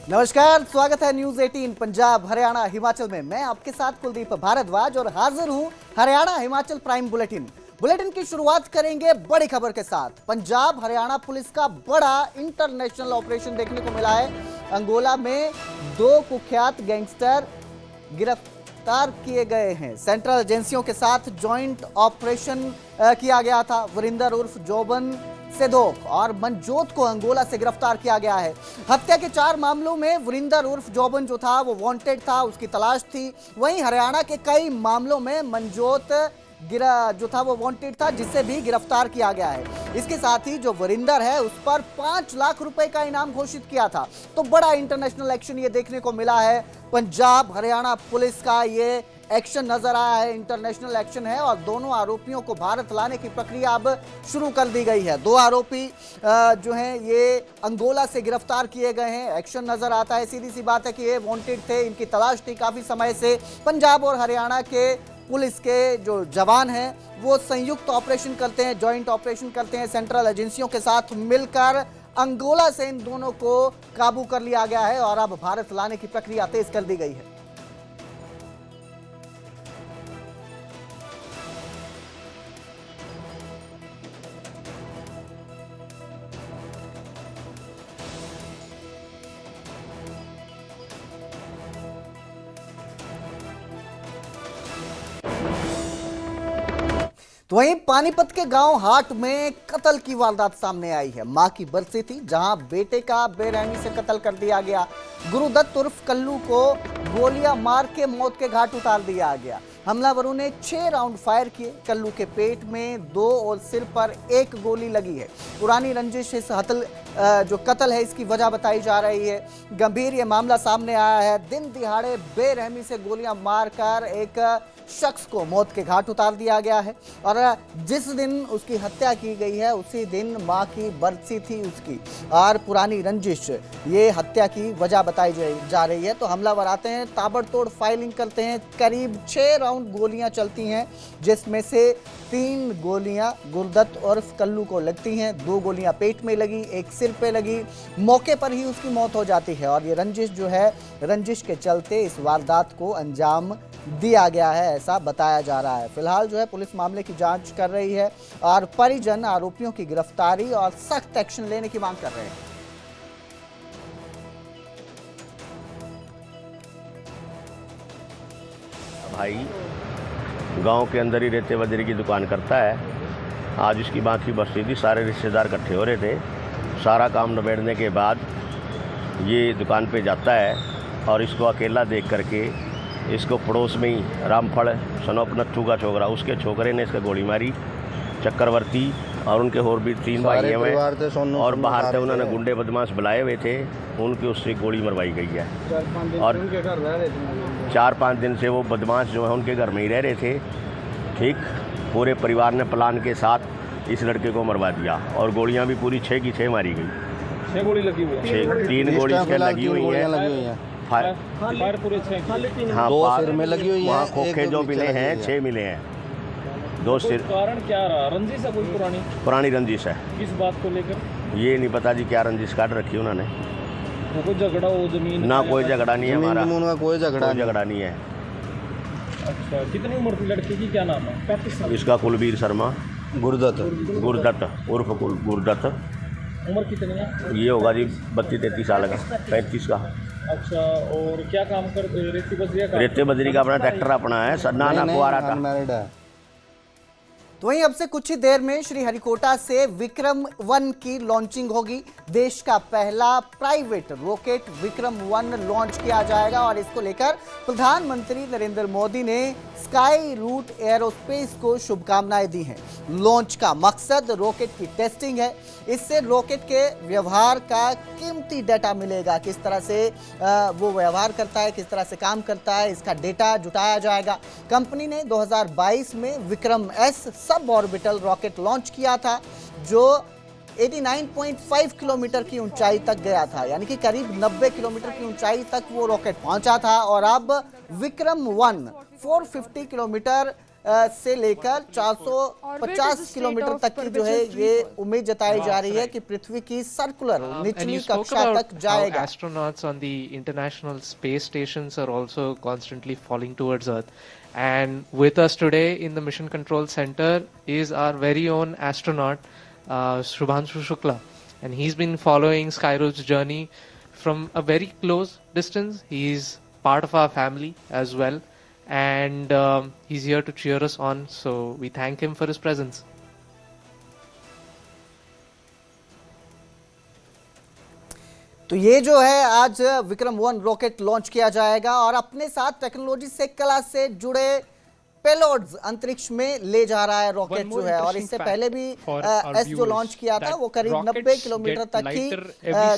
नमस्कार, स्वागत है न्यूज 18 पंजाब हरियाणा हिमाचल में। मैं आपके साथ कुलदीप भारद्वाज और हाजिर हूं हरियाणा हिमाचल प्राइम बुलेटिन की शुरुआत करेंगे बड़ी खबर के साथ। पंजाब हरियाणा पुलिस का बड़ा इंटरनेशनल ऑपरेशन देखने को मिला है। अंगोला में 2 कुख्यात गैंगस्टर गिरफ्तार किए गए हैं। सेंट्रल एजेंसियों के साथ जॉइंट ऑपरेशन किया गया था। वरिंदर उर्फ जोबन सेदोक और मनजोत को अंगोला से गिरफ्तार किया गया है। हत्या के 4 मामलों में वरिंदर उर्फ जोबन जो था वो वांटेड था, उसकी तलाश थी। वहीं हरियाणा के कई मामलों में मनजोत जो था वो वांटेड था, जिससे भी गिरफ्तार किया गया है। इसके साथ ही जो वरिंदर है उस पर 5 लाख रुपए का इनाम घोषित किया था। तो बड़ा इंटरनेशनल एक्शन ये देखने को मिला है। पंजाब हरियाणा पुलिस का ये एक्शन नजर आया है, इंटरनेशनल एक्शन है और दोनों आरोपियों को भारत लाने की प्रक्रिया अब शुरू कर दी गई है। 2 आरोपी जो हैं ये अंगोला से गिरफ्तार किए गए हैं। एक्शन नजर आता है, सीधी सी बात है कि ये वांटेड थे, इनकी तलाश थी काफी समय से। पंजाब और हरियाणा के पुलिस के जो जवान हैं वो संयुक्त ऑपरेशन करते हैं, जॉइंट ऑपरेशन करते हैं। सेंट्रल एजेंसियों के साथ मिलकर अंगोला से इन दोनों को काबू कर लिया गया है और अब भारत लाने की प्रक्रिया तेज कर दी गई है। तो वहीं पानीपत के गांव हाट में कत्ल की वारदात सामने आई है। मां की बरसी थी जहां बेटे का बेरहमी से कत्ल कर दिया गया। गुरुदत्त उर्फ कल्लू को गोलियां मार के मौत के घाट उतार दिया गया। हमलावरों ने 6 राउंड फायर किए। कल्लू के पेट में 2 और सिर पर 1 गोली लगी है। पुरानी रंजिश इस जो कत्ल है इसकी वजह बताई जा रही है। गंभीर ये मामला सामने आया है। दिन दिहाड़े बेरहमी से गोलियां मारकर एक शख्स को मौत के घाट उतार दिया गया है और जिस दिन उसकी हत्या की गई है उसी दिन मां की बरसी थी उसकी और पुरानी रंजिश ये हत्या की वजह बताई जा रही है। तो हमलावर आते हैं, ताबड़तोड़ फायरिंग करते हैं। करीब 6 राउंड गोलियां चलती हैं, जिसमें से 3 गोलियां गुरुदत्त उर्फ कल्लू को लगती हैं। 2 गोलियां पेट में लगी, 1 सिर पे लगी। मौके पर ही उसकी मौत हो जाती है और ये रंजिश जो है, रंजिश के चलते इस वारदात को अंजाम दिया गया है, ऐसा बताया जा रहा है। फिलहाल जो है पुलिस मामले की जांच कर रही है और परिजन आरोपियों की गिरफ्तारी और सख्त एक्शन लेने की मांग कर रहे हैं। भाई गांव के अंदर ही रेते बजरी की दुकान करता है। आज उसकी बाकी बस्ती थी, सारे रिश्तेदार इकट्ठे हो रहे थे। सारा काम निबेड़ने के बाद ये दुकान पे जाता है और इसको अकेला देख करके इसको पड़ोस में ही रामफल सनोप नत्थू का छोकरा, उसके छोकरे ने इसका गोली मारी। चक्रवर्ती और उनके और भी 3 भाई हैं और बाहर से उन्होंने गुंडे बदमाश बुलाए हुए थे, उनके उससे गोली मरवाई गई है। और 4-5 दिन से वो बदमाश जो है उनके घर में ही रह रहे थे। ठीक, पूरे परिवार ने प्लान के साथ इस लड़के को मरवा दिया और गोलियां भी पूरी 6 की 6 मारी गई। 6 गोली लगी हुई है। 3 गोली इसके लगी हुई है। फायर पूरे 6। हाँ, 2 सिर में लगी हुई है। खोखे जो मिले हैं 6 मिले हैं। 2 सिर। कारण क्या रहा? रंजिश है कोई पुरानी रंजिश है। किस बात को लेकर ये नहीं पता जी, क्या रंजिश काट रखी उन्होंने। कोई झगड़ा हो जमीन? ना कोई झगड़ा नहीं है हमारा, कोई झगड़ा नहीं है। अच्छा, कितनी उम्र की लड़के की, क्या नाम है? 35 साल। इसका कुलबीर शर्मा। गुरुदत्त उर्फ गुरुदत्त। उम्र कितनी है? ये होगा जी 32-33 साल का, 35 का। अच्छा, और क्या काम करते? रेते बजरी का अपना ट्रैक्टर अपना है। ना कुआरा था। तो वहीं अब से कुछ ही देर में श्री हरिकोटा से विक्रम-1 की लॉन्चिंग होगी। देश का पहला प्राइवेट रॉकेट विक्रम-1 लॉन्च किया जाएगा और इसको लेकर प्रधानमंत्री नरेंद्र मोदी ने स्काई रूट एरोस्पेस को शुभकामनाएं दी हैं। लॉन्च का मकसद रॉकेट की टेस्टिंग है। इससे रॉकेट के व्यवहार का कीमती डेटा मिलेगा, किस तरह से वो व्यवहार करता है, किस तरह से काम करता है, इसका डेटा जुटाया जाएगा। कंपनी ने 2022 में विक्रम-S सब ऑर्बिटल रॉकेट लॉन्च किया था, जो 89.5 किलोमीटर की ऊंचाई तक गया था, यानी कि करीब 90 किलोमीटर की ऊंचाई तक वो रॉकेट पहुंचा था। और अब विक्रम-1 450 किलोमीटर से लेकर 450 किलोमीटर तक की जो है ये उम्मीद जताई जा रही है कि पृथ्वी की सर्कुलर निचली कक्षा तक जाएगा। Astronauts on the International Space Stations are also constantly falling towards Earth. And with us today in the Mission Control Center is our very own astronaut, Shubhanshu Shukla. And he's been following Skyroot's journey from a very close distance. He's part of our family as well. And he's here to cheer us on. So we thank him for his presence. तो ये जो है आज विक्रम-1 rocket launch किया जाएगा और अपने साथ टेक्नोलॉजी से, कला से जुड़े पेलोड्स अंतरिक्ष में ले जा रहा है रॉकेट जो है। और इससे पहले भी एस जो लॉन्च किया था वो करीब 90 किलोमीटर तक की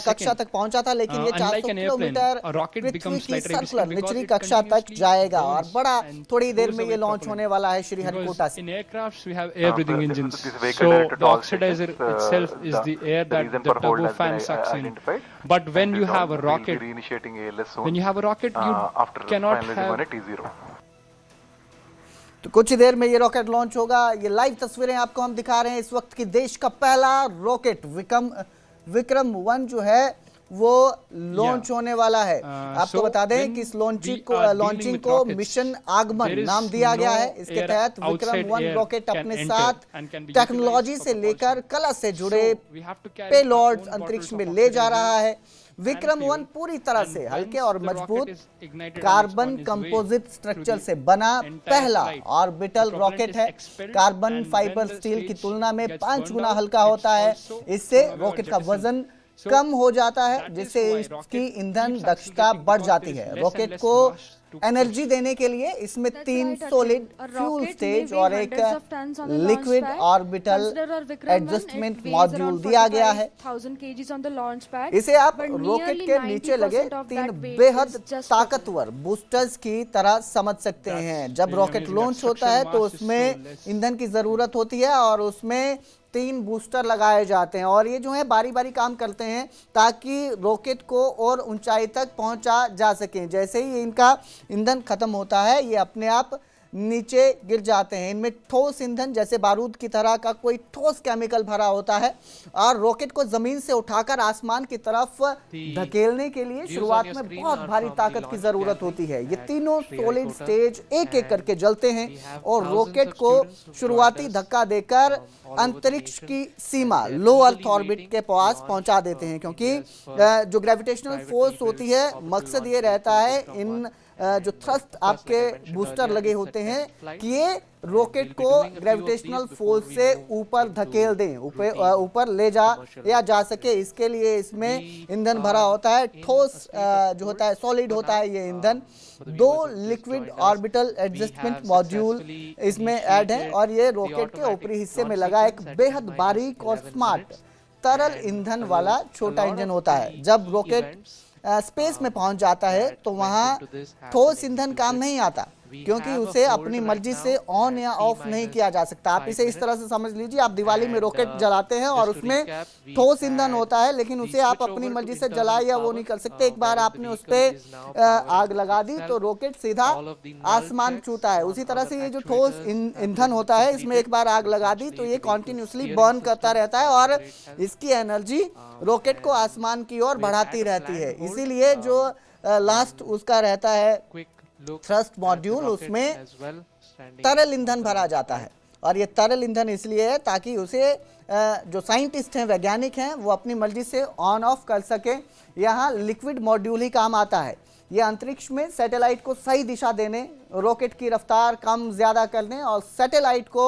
कक्षा तक पहुंचा था, लेकिन ये 400 किलोमीटर पृथ्वी की सर्कुलर निचली कक्षा तक जाएगा और बड़ा थोड़ी देर में ये लॉन्च होने वाला है श्रीहरिकोटा से। In aircrafts we have air breathing engines, so the oxidizer itself is the air that the turbofan sucks in. But when you have a rocket, you cannot have. तो कुछ ही देर में ये रॉकेट लॉन्च होगा। ये लाइव तस्वीरें आपको हम दिखा रहे हैं इस वक्त की देश का पहला रॉकेट विक्रम-1 जो है वो लॉन्च होने वाला है। आपको बता दें कि इस लॉन्चिंग को मिशन आगमन नाम दिया गया है। इसके तहत विक्रम-1 रॉकेट अपने साथ टेक्नोलॉजी से लेकर कला से जुड़े पेलोड्स अंतरिक्ष में ले जा रहा है। विक्रम-1 पूरी तरह से हल्के और मजबूत कार्बन कंपोजिट स्ट्रक्चर से बना पहला ऑर्बिटल रॉकेट है। कार्बन फाइबर स्टील की तुलना में 5 गुना हल्का होता है। इससे रॉकेट का वजन कम हो जाता है, जिससे इसकी ईंधन दक्षता बढ़ जाती है। रॉकेट को एनर्जी देने के लिए इसमें 3 सॉलिड फ्यूल स्टेज और एक लिक्विड ऑर्बिटल एडजस्टमेंट मॉड्यूल दिया गया है। इसे आप रॉकेट के नीचे लगे 3 बेहद ताकतवर बूस्टर्स की तरह समझ सकते हैं। जब रॉकेट लॉन्च होता है तो उसमें ईंधन की जरूरत होती है और उसमें 3 बूस्टर लगाए जाते हैं और ये जो है बारी बारी काम करते हैं ताकि रॉकेट को और ऊंचाई तक पहुंचा जा सके। जैसे ही इनका ईंधन खत्म होता है ये अपने आप नीचे गिर जाते हैं। इनमें ठोस ईंधन जैसे बारूद की तरह का कोई ठोस केमिकल भरा होता है और रॉकेट को जमीन से उठाकर आसमान की तरफ धकेलने के लिए शुरुआत में बहुत भारी ताकत की जरूरत होती है। ये तीनों सॉलिड स्टेज एक एक करके जलते हैं और रॉकेट को शुरुआती धक्का देकर अंतरिक्ष की सीमा लो अर्थ ऑर्बिट के पास पहुंचा देते हैं, क्योंकि जो ग्रेविटेशनल फोर्स होती है मकसद ये रहता है इन जो थ्रस्ट आपके बूस्टर लगे होते हैं कि ये रॉकेट को ग्रेविटेशनल फोर्स से ऊपर धकेल दें, ऊपर ले जा सके। इसके लिए इसमें ईंधन भरा होता है, ठोस जो होता है सॉलिड होता है ये ईंधन। 2 लिक्विड ऑर्बिटल एडजस्टमेंट मॉड्यूल इसमें ऐड है और ये रॉकेट के ऊपरी हिस्से में लगा एक बेहद बारीक और स्मार्ट तरल ईंधन वाला छोटा इंजन होता है। जब रॉकेट स्पेस में पहुंच जाता है तो वहां ठोस ईंधन काम नहीं आता, क्योंकि उसे अपनी मर्जी से ऑन या ऑफ नहीं किया जा सकता। आप इसे इस तरह से समझ लीजिए, आप दिवाली में रॉकेट जलाते हैं और उसमें ठोस ईंधन होता है, लेकिन उसे आप अपनी मर्जी से जलाए या वो नहीं कर सकते। एक बार आपने उस पे आग लगा दी तो रॉकेट सीधा आसमान छूता है। उसी तरह से ये जो ठोस ईंधन होता है इसमें एक बार आग लगा दी तो ये कॉन्टिन्यूसली बर्न करता रहता है और इसकी एनर्जी रॉकेट को आसमान की ओर बढ़ाती रहती है। इसीलिए जो लास्ट उसका रहता है थ्रस्ट मॉड्यूल, उसमें तरल ईंधन भरा जाता है और ये तरल ईंधन इसलिए है ताकि उसे जो साइंटिस्ट हैं, वैज्ञानिक हैं, वो अपनी मर्जी से ऑन ऑफ कर सके। यहाँ लिक्विड मॉड्यूल ही काम आता है। ये अंतरिक्ष में सैटेलाइट को सही दिशा देने, रॉकेट की रफ्तार कम ज्यादा करने और सैटेलाइट को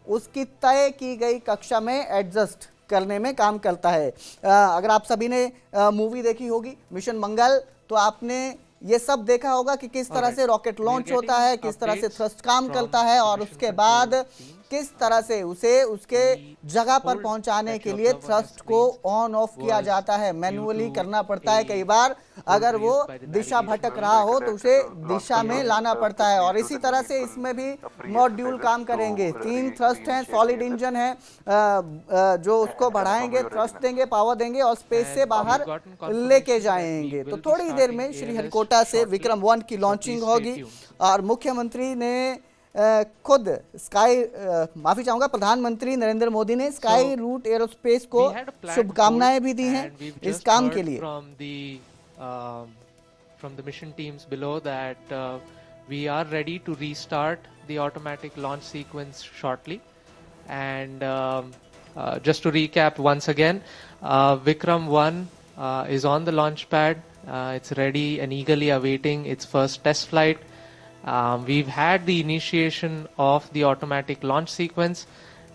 उसकी तय की गई कक्षा में एडजस्ट करने में काम करता है। अगर आप सभी ने मूवी देखी होगी मिशन मंगल, तो आपने ये सब देखा होगा कि किस तरह से रॉकेट लॉन्च होता है, किस तरह से थ्रस्ट काम करता है और उसके बाद किस तरह से उसे उसके जगह पर पहुंचाने के लिए थ्रस्ट को ऑन ऑफ किया जाता है। मैन्युअली करना पड़ता है कई बार, अगर वो दिशा भटक रहा हो तो उसे दिशा में लाना पड़ता है। और इसी तरह से इसमें भी मॉड्यूल काम करेंगे। 3 थ्रस्ट हैं, सॉलिड इंजन है जो उसको बढ़ाएंगे, थ्रस्ट देंगे, पावर देंगे और स्पेस से बाहर लेके जाएंगे। तो थोड़ी देर में श्रीहरिकोटा से विक्रम-1 की लॉन्चिंग होगी और मुख्यमंत्री ने खुद स्काई माफी चाहूंगा, प्रधानमंत्री नरेंद्र मोदी ने स्काई रूट एरोस्पेस को शुभकामनाएं भी दी हैं इस काम के लिए। From the mission teams below that we are ready to restart the automatic launch sequence shortly. And just to recap once again, Vikram 1 is on the launch pad. It's ready and eagerly awaiting its first test flight. We've had the initiation of the automatic launch sequence,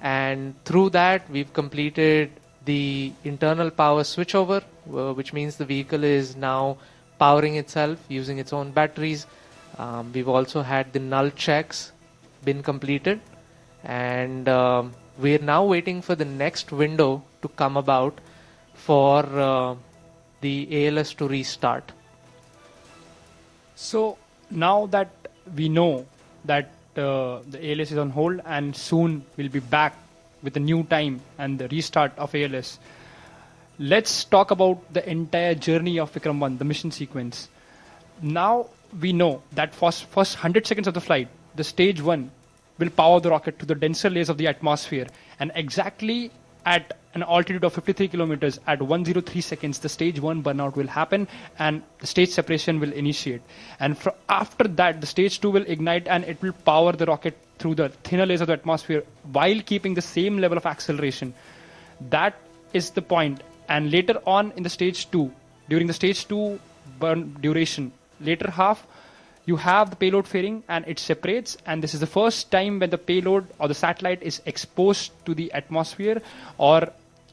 and through that we've completed the internal power switchover, which means the vehicle is now powering itself using its own batteries. We've also had the null checks been completed, and we're now waiting for the next window to come about for the ALS to restart. So now that we know that the ALS is on hold and soon we'll be back with a new time and the restart of ALS, let's talk about the entire journey of Vikram 1, the mission sequence. Now we know that first 100 seconds of the flight, the stage 1 will power the rocket to the denser layers of the atmosphere, and exactly at an altitude of 53 kilometers at 103 seconds, the stage 1 burnout will happen and the stage separation will initiate. And after that, the stage 2 will ignite and it will power the rocket through the thinner layers of the atmosphere while keeping the same level of acceleration. That is the point. And later on in the stage 2, during the stage 2 burn duration, later half, you have the payload fairing and it separates, and this is the first time when the payload or the satellite is exposed to the atmosphere or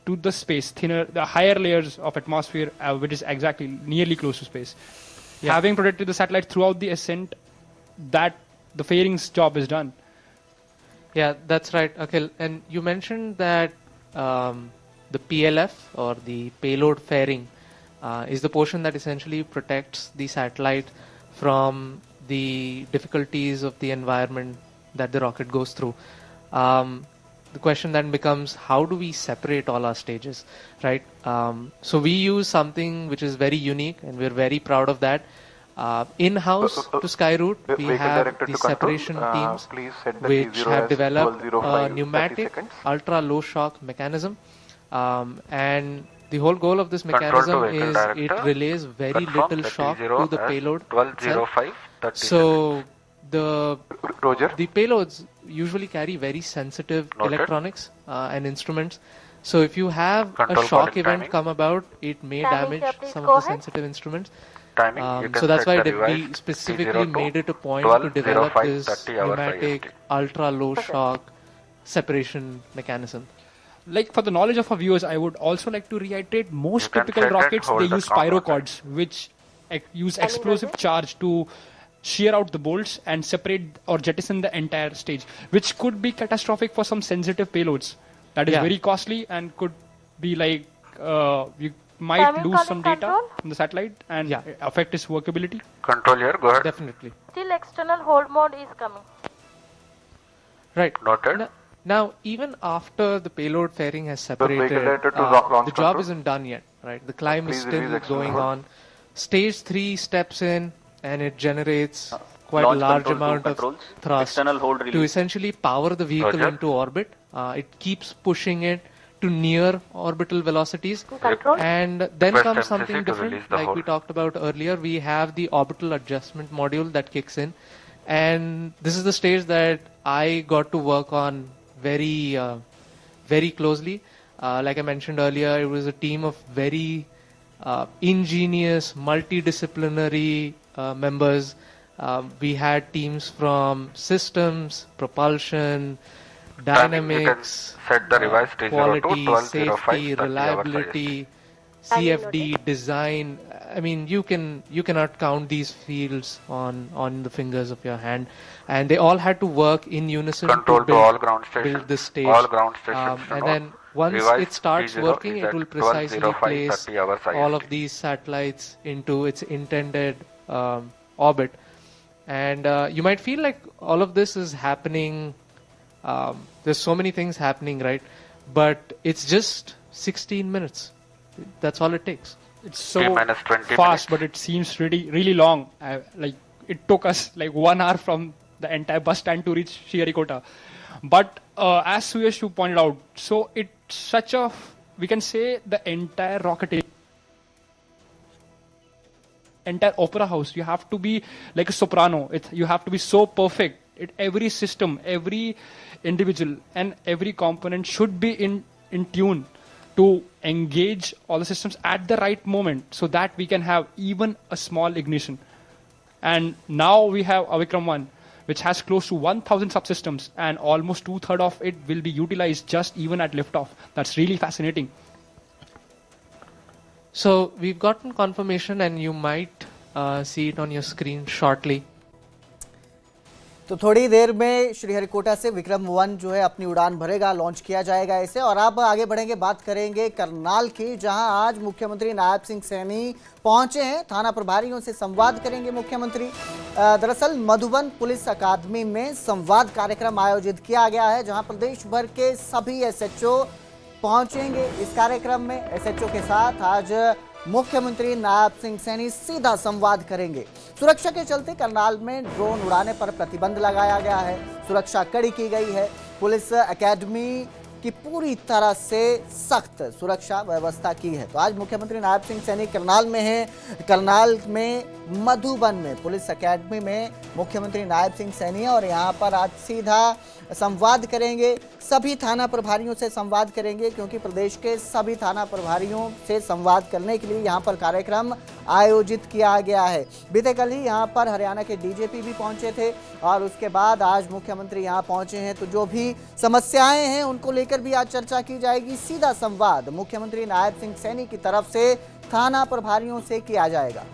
to the space, the higher layers of atmosphere, which is exactly nearly close to space. Yeah. Having protected the satellite throughout the ascent, that the fairing's job is done. Yeah, that's right, Akhil. And you mentioned that the PLF, or the payload fairing, is the portion that essentially protects the satellite from the difficulties of the environment that the rocket goes through. The question then becomes, how do we separate all our stages, right? So we use something which is very unique, and we're very proud of that. In-house to Skyroot, we have the separation teams which have developed a pneumatic ultra-low shock mechanism, and the whole goal of this mechanism is it relays very little shock to the payload itself. So the payloads usually carry very sensitive electronics and instruments. So if you have a shock event come about, it may damage some of the sensitive instruments. So that's why we specifically made it a point to develop this pneumatic ultra-low shock separation mechanism. Like, for the knowledge of our viewers, I would also like to reiterate, most typical rockets, they use pyrocords, which use explosive charge to shear out the bolts and separate or jettison the entire stage, which could be catastrophic for some sensitive payloads. That is very costly and could be like, you might lose some data from the satellite and affect its workability. Control here, go ahead. Definitely. Still external hold mode is coming. Right. Noted. Now, even after the payload fairing has separated, the job isn't done yet, right? The climb is still going on. Stage 3 steps in and it generates quite a large amount of thrust to essentially power the vehicle into orbit. It keeps pushing it to near orbital velocities. And then comes something different, like we talked about earlier. We have the orbital adjustment module that kicks in. And this is the stage that I got to work on very closely. Like I mentioned earlier, it was a team of very ingenious, multidisciplinary members. We had teams from systems, propulsion, dynamics, quality, safety, reliability, CFD, design. I mean, you cannot count these fields on the fingers of your hand, and they all had to work in unison to build this stage. And then once it starts working, it will precisely place all of these satellites into its intended orbit. And you might feel like all of this is happening. There's so many things happening, right? But it's just 16 minutes. That's all it takes. It's so fast, but it seems really long. Like, it took us like 1 hour from the entire bus stand to reach Sriharikota. But as Suyash pointed out, so it's such a, we can say the entire entire opera house, you have to be like a soprano. You have to be so perfect. Every system, every individual and every component should be in tune to engage all the systems at the right moment so that we can have even a small ignition. And now we have Avikram 1, which has close to 1,000 subsystems, and almost 2/3 of it will be utilized just even at liftoff. That's really fascinating. So we've gotten confirmation, and you might see it on your screen shortly. तो थोड़ी देर में श्रीहरिकोटा से विक्रम 1 जो है अपनी उड़ान भरेगा, launch किया जाएगा इसे। और अब आगे बढ़ेंगे, बात करेंगे करनाल की, जहां आज मुख्यमंत्री नायब सिंह सैनी पहुंचे हैं। थाना प्रभारियों से संवाद करेंगे मुख्यमंत्री। दरअसल मधुबन पुलिस अकादमी में संवाद कार्यक्रम आयोजित किया गया है, जहां प्रदेश भर के सभी एसएचओ पहुंचेंगे इस कार्यक्रम में। एसएचओ के साथ आज मुख्यमंत्री नायब सिंह सैनी सीधा संवाद करेंगे। सुरक्षा के चलते करनाल में ड्रोन उड़ाने पर प्रतिबंध लगाया गया है, सुरक्षा कड़ी की गई है। पुलिस एकेडमी की पूरी तरह से सख्त सुरक्षा व्यवस्था की है। तो आज मुख्यमंत्री नायब सिंह सैनी करनाल में हैं। करनाल में मधुबन में पुलिस एकेडमी में मुख्यमंत्री नायब सिंह सैनी है और यहाँ पर आज सीधा संवाद करेंगे। सभी थाना प्रभारियों से संवाद करेंगे, क्योंकि प्रदेश के सभी थाना प्रभारियों से संवाद करने के लिए यहाँ पर कार्यक्रम आयोजित किया गया है। बीते कल ही यहाँ पर हरियाणा के डीजीपी भी पहुंचे थे और उसके बाद आज मुख्यमंत्री यहाँ पहुंचे हैं। तो जो भी समस्याएं हैं उनको लेकर भी आज चर्चा की जाएगी। सीधा संवाद मुख्यमंत्री नायब सिंह सैनी की तरफ से थाना प्रभारियों से किया जाएगा।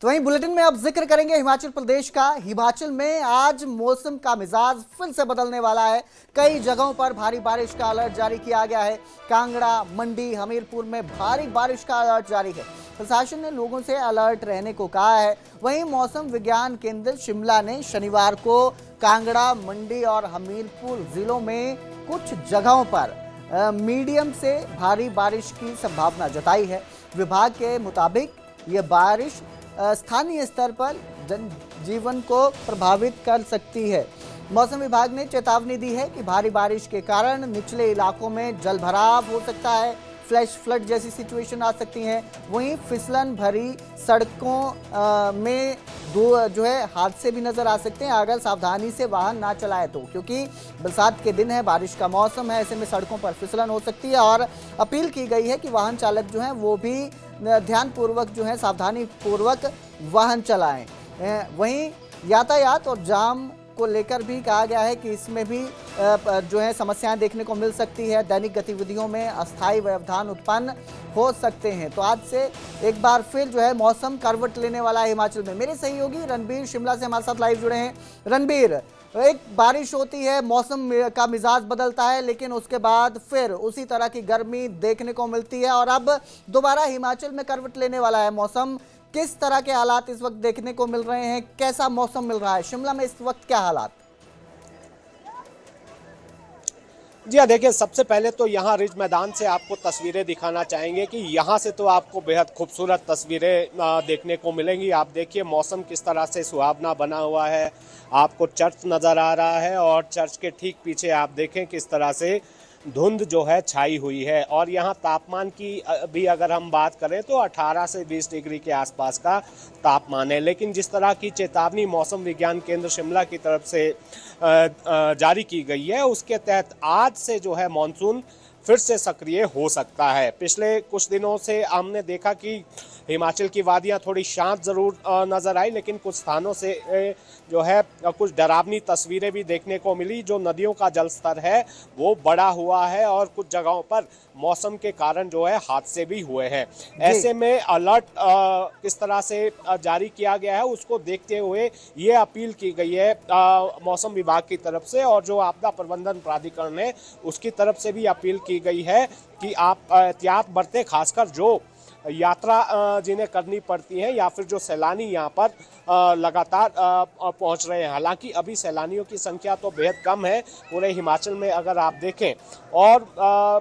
तो वहीं बुलेटिन में अब जिक्र करेंगे हिमाचल प्रदेश का। हिमाचल में आज मौसम का मिजाज फिर से बदलने वाला है। कई जगहों पर भारी बारिश का अलर्ट जारी किया गया है। कांगड़ा, मंडी, हमीरपुर में भारी बारिश का अलर्ट जारी है। प्रशासन ने लोगों से अलर्ट रहने को कहा है। वहीं मौसम विज्ञान केंद्र शिमला ने शनिवार को कांगड़ा, मंडी और हमीरपुर जिलों में कुछ जगहों पर मीडियम से भारी बारिश की संभावना जताई है। विभाग के मुताबिक ये बारिश स्थानीय स्तर पर जनजीवन को प्रभावित कर सकती है। मौसम विभाग ने चेतावनी दी है कि भारी बारिश के कारण निचले इलाकों में जलभराव हो सकता है, फ्लैश फ्लड जैसी सिचुएशन आ सकती हैं। वहीं फिसलन भरी सड़कों में जो है हादसे भी नजर आ सकते हैं अगर सावधानी से वाहन ना चलाए तो, क्योंकि बरसात के दिन है, बारिश का मौसम है, ऐसे में सड़कों पर फिसलन हो सकती है। और अपील की गई है कि वाहन चालक जो हैं वो भी ध्यानपूर्वक जो है सावधानी पूर्वक वाहन चलाएं। वहीं यातायात और जाम को लेकर भी कहा गया है कि इसमें भी जो है समस्याएं देखने को मिल सकती है। दैनिक गतिविधियों में अस्थायी व्यवधान उत्पन्न हो सकते हैं। तो आज से एक बार फिर जो है मौसम करवट लेने वाला है हिमाचल में। मेरे सहयोगी रणबीर शिमला से हमारे साथ लाइव जुड़े हैं। रणबीर, एक बारिश होती है, मौसम का मिजाज बदलता है, लेकिन उसके बाद फिर उसी तरह की गर्मी देखने को मिलती है और अब दोबारा हिमाचल में करवट लेने वाला है मौसम। किस तरह के हालात इस वक्त देखने को मिल रहे हैं, कैसा मौसम मिल रहा है शिमला में इस वक्त, क्या हालात? जी हाँ, देखिए सबसे पहले तो यहाँ रिज मैदान से आपको तस्वीरें दिखाना चाहेंगे कि यहाँ से तो आपको बेहद खूबसूरत तस्वीरें देखने को मिलेंगी। आप देखिए मौसम किस तरह से सुहावना बना हुआ है। आपको चर्च नज़र आ रहा है और चर्च के ठीक पीछे आप देखें किस तरह से धुंध जो है छाई हुई है। और यहाँ तापमान की भी अगर हम बात करें तो 18 से 20 डिग्री के आसपास का तापमान है। लेकिन जिस तरह की चेतावनी मौसम विज्ञान केंद्र शिमला की तरफ से जारी की गई है, उसके तहत आज से जो है मानसून फिर से सक्रिय हो सकता है। पिछले कुछ दिनों से हमने देखा कि हिमाचल की वादियां थोड़ी शांत ज़रूर नज़र आई, लेकिन कुछ स्थानों से जो है कुछ डरावनी तस्वीरें भी देखने को मिली। जो नदियों का जल स्तर है वो बढ़ा हुआ है और कुछ जगहों पर मौसम के कारण जो है हादसे भी हुए हैं। ऐसे में अलर्ट किस तरह से जारी किया गया है उसको देखते हुए ये अपील की गई है मौसम विभाग की तरफ से, और जो आपदा प्रबंधन प्राधिकरण है उसकी तरफ से भी अपील की गई है कि आप एहतियात बरतें। खासकर जो यात्रा जिन्हें करनी पड़ती है या फिर जो सैलानी यहाँ पर लगातार पहुँच रहे हैं। हालांकि अभी सैलानियों की संख्या तो बेहद कम है पूरे हिमाचल में अगर आप देखें, और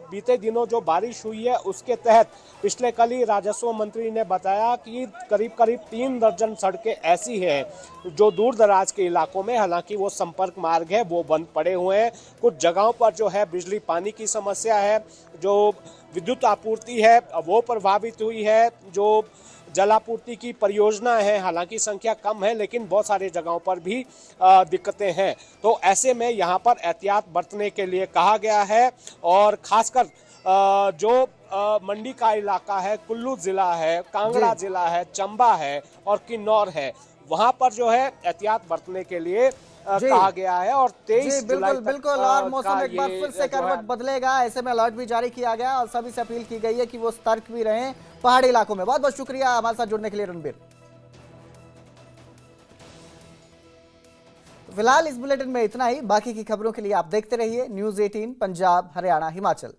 बीते दिनों जो बारिश हुई है उसके तहत पिछले कल ही राजस्व मंत्री ने बताया कि करीब करीब 3 दर्जन सड़कें ऐसी हैं जो दूर दराज के इलाकों में, हालांकि वो संपर्क मार्ग है, वो बंद पड़े हुए हैं। कुछ जगहों पर जो है बिजली पानी की समस्या है, जो विद्युत आपूर्ति है वो प्रभावित हुई है, जो जलापूर्ति की परियोजना है हालांकि संख्या कम है लेकिन बहुत सारी जगहों पर भी दिक्कतें हैं। तो ऐसे में यहाँ पर एहतियात बरतने के लिए कहा गया है, और खासकर जो मंडी का इलाका है, कुल्लू जिला है, कांगड़ा जिला है, चंबा है और किन्नौर है, वहां पर जो है एहतियात बरतने के लिए कहा गया है। और 23 जुलाई तक बिल्कुल और मौसम एक बार फिर से करवट बदलेगा, ऐसे में अलर्ट भी जारी किया गया और सभी से अपील की गई है कि वो सतर्क भी रहें पहाड़ी इलाकों में। बहुत बहुत शुक्रिया हमारे साथ जुड़ने के लिए रणबीर। फिलहाल इस बुलेटिन में इतना ही, बाकी की खबरों के लिए आप देखते रहिए न्यूज़ 18 पंजाब हरियाणा हिमाचल।